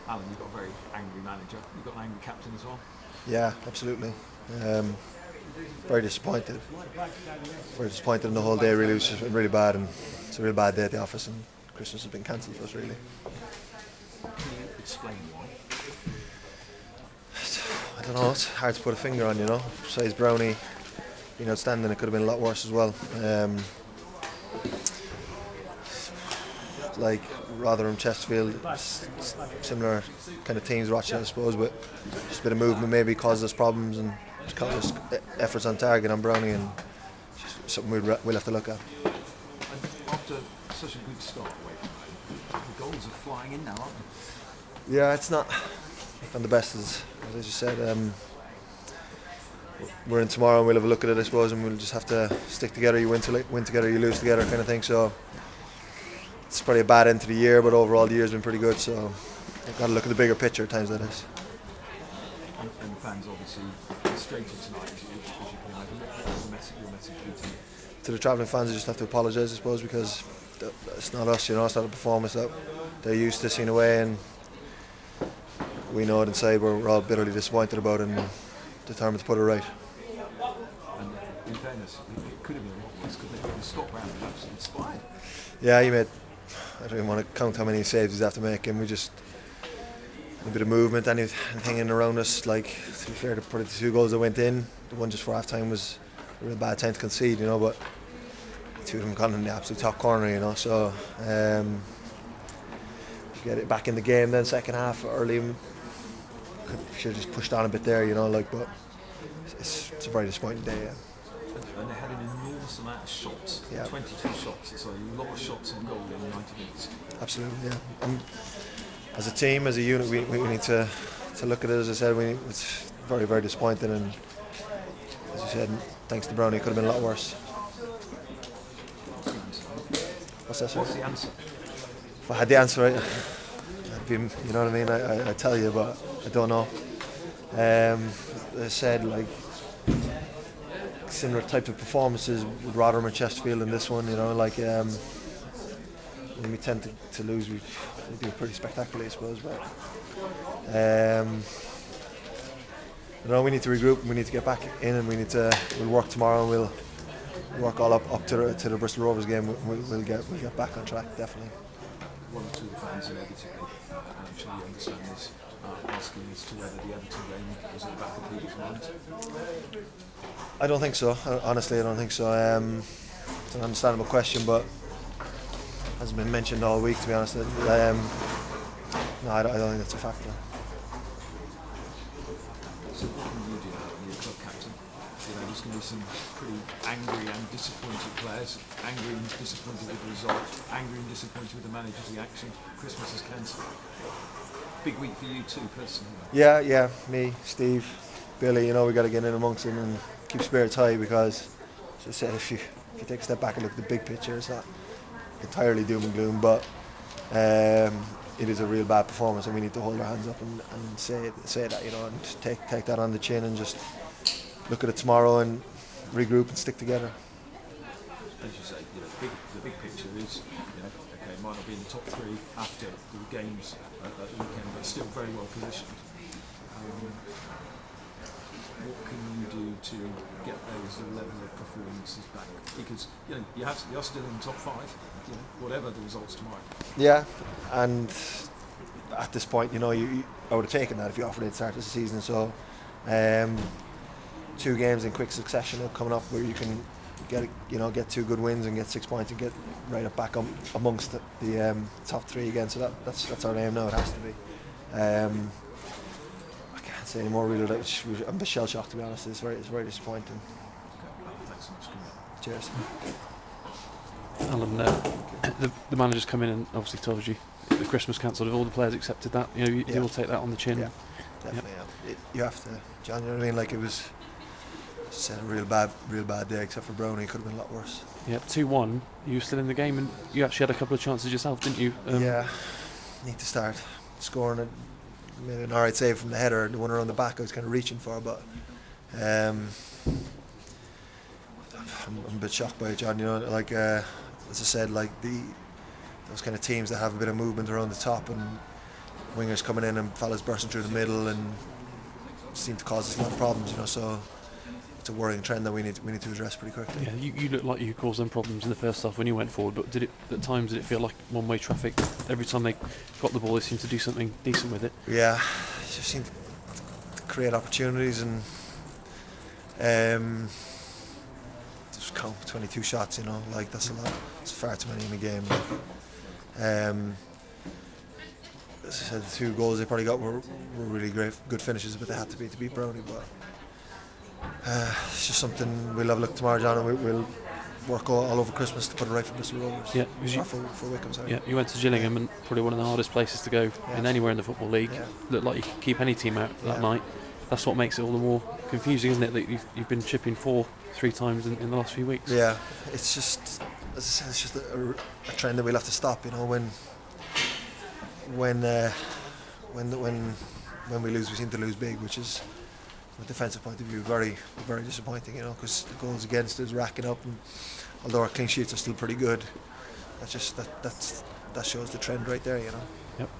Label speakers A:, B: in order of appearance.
A: Alan, you've got a very angry manager. You've got an angry captain as well.
B: Yeah, absolutely. Very disappointed. Very disappointed in the whole day. Really, it was just really bad, and it's a really bad day at the office. And Christmas has been cancelled for us. Really.
A: Can you explain why?
B: I don't know. It's hard to put a finger on. Besides Brownie being outstanding, it could have been a lot worse as well. Like Rotherham, Chesterfield, similar kind of teams Rochdale, I suppose, but just a bit of movement maybe caused us problems and just caused us efforts on target on Brownie, and just something we'll have to look at.
A: And after such a good start away from home, the goals are flying in now, aren't they?
B: Yeah, it's not the best as you said. We're in tomorrow and we'll have a look at it, I suppose, and we'll just have to stick together. You win together, you lose together, kind of thing. So it's probably a bad end to the year, but overall the year's been pretty good. So I've got to look at the bigger picture at times like this.
A: And fans obviously frustrated tonight, as you can imagine. What's your message
B: To the travelling fans, I just have to apologise, I suppose, because it's not us, it's not a performance that they're used to seeing away, and we know it inside. We're all bitterly disappointed about it and determined to put it right.
A: And in fairness, it could have been a lot worse, couldn't it? Scott Brown was absolutely inspired.
B: Yeah, he made, I don't even want to count how many saves he's have to make, and we just a bit of movement, anything in around us. Like, to be fair, the 2 goals that went in, the one just for half time was a real bad time to concede, but 2 of them gone in the absolute top corner, so get it back in the game then second half early. Should have just pushed on a bit there, but it's a very disappointing day. Yeah.
A: And they had an enormous amount of shots,
B: Yeah.
A: 22 shots, so a lot of shots on goal in 90 minutes.
B: Absolutely, yeah. As a team, as a unit, we need to look at it. As I said, it's very, very disappointing, and as you said, thanks to Brownie, it could have been a lot worse. What's that?
A: What's the answer?
B: If I had the answer, I'd be, you know what I mean? I tell you, but I don't know. As I said, like, similar type of performances with Rotherham and Chesterfield in this one, when we tend to lose, we do pretty spectacularly, I suppose. But we need to regroup, we need to get back in, and we'll work tomorrow, and we'll work all up to the Bristol Rovers game. We'll get back on track, definitely.
A: One or two of the fans inevitably, I'm sure you understand this, asking as to whether the Everton game was at the back of people's minds.
B: I don't think so. Honestly, I don't think so. It's an understandable question, but hasn't been mentioned all week, to be honest. No, I don't think that's a factor.
A: So what can you do about your club captain? There's going to be some pretty angry and disappointed players, angry and disappointed with the result, angry and disappointed with the manager's reaction. Christmas is cancelled. Big week for you too, personally.
B: Yeah, me, Steve, Billy, we got to get in amongst them and keep spirits high, because, as I said, if you take a step back and look at the big picture, it's not entirely doom and gloom, but it is a real bad performance, and we need to hold our hands up and say that, and just take that on the chin and just look at it tomorrow and regroup and stick together.
A: As you say, the big picture is, okay, it might not be in the top 3 after the games at the weekend, but still very well positioned. What can you do to get those level of performances back? Because you're still in the top 5, whatever the results tomorrow.
B: Yeah, and at this point, I would have taken that if you offered it at the start of the season. So 2 games in quick succession coming up where you can get 2 good wins and get 6 points and get right up back amongst the top 3 again. So that's our aim now. It has to be. I can't say any more really. I'm a bit shell shocked, to be honest. It's very disappointing.
A: Okay, thanks so much.
B: Cheers.
C: Alan, the manager's come in and obviously told you the Christmas cancelled. Have all the players accepted that? You will take that on the chin.
B: Yeah, definitely. Yeah. You have to, John. You know what I mean? Like, it was, as I said, a real bad day. Except for Brownie, it could have been a lot worse.
C: Yeah, 2-1. You were still in the game, and you actually had a couple of chances yourself, didn't you?
B: Yeah, need to start scoring it. Made an alright save from the header. The one around the back I was kind of reaching for, but I'm a bit shocked by it, John. As I said, like those kind of teams that have a bit of movement around the top, and wingers coming in and fellas bursting through the middle and seem to cause us a lot of problems, so it's a worrying trend that we need to address pretty quickly.
C: Yeah, you looked like you caused them problems in the first half when you went forward, but at times did it feel like one-way traffic? Every time they got the ball, they seemed to do something decent with it.
B: Yeah, it just seemed to create opportunities, and just count 22 shots, like that's a lot. It's far too many in a game. As I said, the 2 goals they probably got were really good finishes, but they had to beat Brody. But it's just something we'll have a look tomorrow, John, and we'll work all over Christmas to put it right for Bristol Rovers.
C: Yeah,
B: for Wycombe. Sorry.
C: Yeah, you went to Gillingham, and probably one of the hardest places to go in anywhere in the Football League.
B: Yeah.
C: Looked like you could keep any team out that night. That's what makes it all the more confusing, isn't it? That you've been chipping 3 times in the last few weeks.
B: Yeah, it's just, as I said, it's just a trend that we'll have to stop. When we lose, we seem to lose big, which is, from a defensive point of view, very, very disappointing. Because the goals against is racking up, and although our clean sheets are still pretty good, that shows the trend right there.
C: Yep.